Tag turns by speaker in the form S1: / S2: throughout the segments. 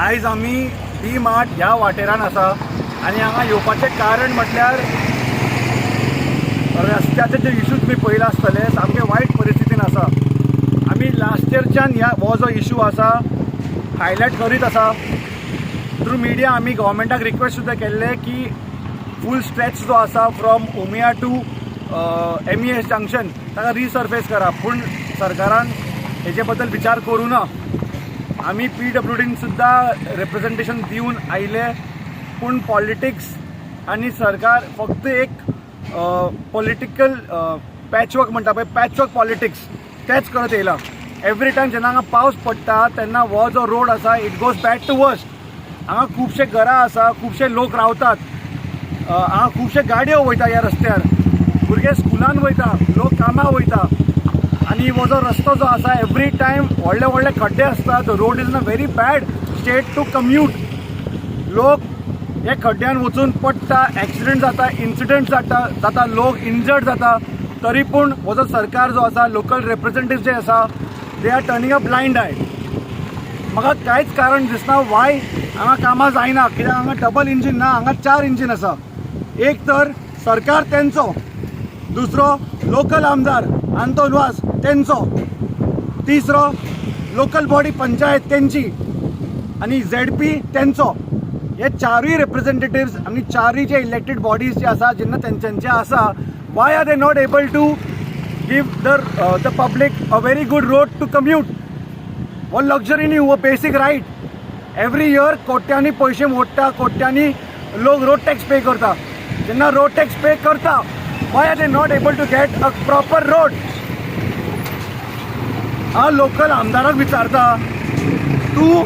S1: आयज आमी D mart ह्या वाटेरान आसा आनी हांगा येवपाचें कारण म्हटल्यार रस्त्याचे जे इशू तुमी पळयला आसतले सामके वायट परिस्थितीन आसा. आमी लास्ट इयरच्यान हो जो इशू आसा हायलायट करीत आसा. थ्रू मिडिया आमी गव्हर्मेंटाक रिक्वेस्ट सुद्दां केल्ले की फूल स्ट्रेच जो आसा from Umiya to MES junction ताका रिसर्फेस करा, पूण सरकारान हेजे बद्दल विचार करूं ना. आमी PWDन सुद्दां रिप्रेझेंटेशन दिवन आयले, पूण पॉलिटिक्स आनी सरकार फक्त एक पॉलिटिकल पॅचवर्क म्हणटा पळय, पॅचवर्क पॉलिटिक्स तेच करत येयला. एवरी टायम जेन्ना हांगा पावस पडटा तेन्ना हो जो रोड आसा it goes bad to worst. हांगा खुबशे घरां आसा, खुबशे लोक रावतात, हांगा खुबशे गाडयो वयता ह्या रस्त्यार, भुरगे स्कुलान वयता, लोक कामां वयता. आनी हो जो रस्तो जो आसा एवरी टायम व्हडले व्हडले खड्डे आसता. The road is in a very bad state to commute. लोक हे खड्ड्यान वचून पडटा, एक्सिडेंट जाता, इन्सिडंट जाता, लोक इंजर्ड जाता. तरी पूण हो जो सरकार जो आसा, लोकल रिप्रेझेंटेटिव्ह जे आसा, they are turning a blind I. म्हाका कांयच कारण दिसना वाय हांगा कामां जायना. कित्याक हांगा डबल इंजीन ना, हांगा 4 इंजीन आसा. एक तर सरकार तेंचो, दुसरो लोकल आमदार आंतोन वास तेंचो, तिसरो लोकल बॉडी पंचायत तेंची आनी ZP तेंचो. हे चारूय रिप्रेझेंटेटिव्स आनी चारूय जे इलेक्टेड बॉडीज जे आसा जेन्ना तेंचे आसा, why are they not able to give the public a very good road to commute. हो लक्झरी न्ही, हो बेसीक रायट. एवरी इयर कोट्यांनी पयशे मोडटा, कोट्यांनी लोक रोड टॅक्स पे करता. जेन्ना रोड टॅक्स पे करता, why are they not able to get a proper road. हांव लोकल आमदाराक विचारता, तूं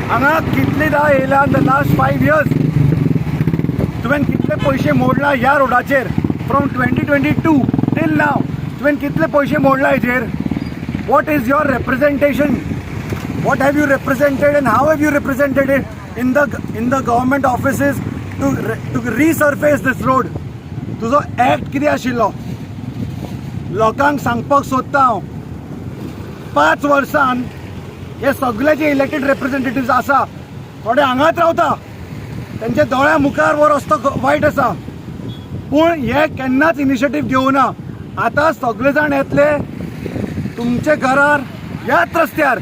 S1: हांगा कितलेदा येयला इन द लास्ट 5 years? तुवें कितले पयशे मोडला ह्या रोडाचेर फ्रॉम 2022 टील नाव? तुवें कितले पयशे मोडला हेजेर? What is your representation? What have you represented and how have you represented it in the government offices to resurface this road? तुजो एक्ट कितें आशिल्लो? लोकांक सांगपाक सोदता हांव, 5 वर्सान हे सगळे जे इलेक्टेड रिप्रेझेंटेटिव्स आसा, थोडे हांगाच रावता, त्यांच्या दोळ्या मुखार हो रस्तो वायट आसा, पूण हे केन्नाच इनिशिएटीव घेवना. आतां सगळे जाण येतले तुमचे घरार ह्याच रस्त्यार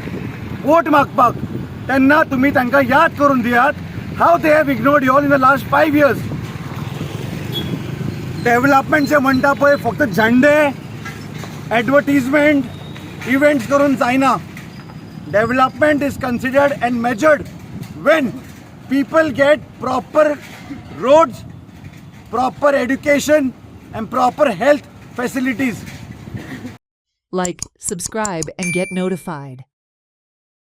S1: वोट मागपाक, तेन्ना तुमी तांकां याद करून दियात हाव they have ignored you all in the last 5 years. Development जे म्हणटा पळय, फक्त झंडे, ॲडव्हर्टिजमेंट, इव्हेंट्स करून जायना. Development is considered and measured when people get proper roads, proper education and proper health facilities.
S2: Like, subscribe and get notified.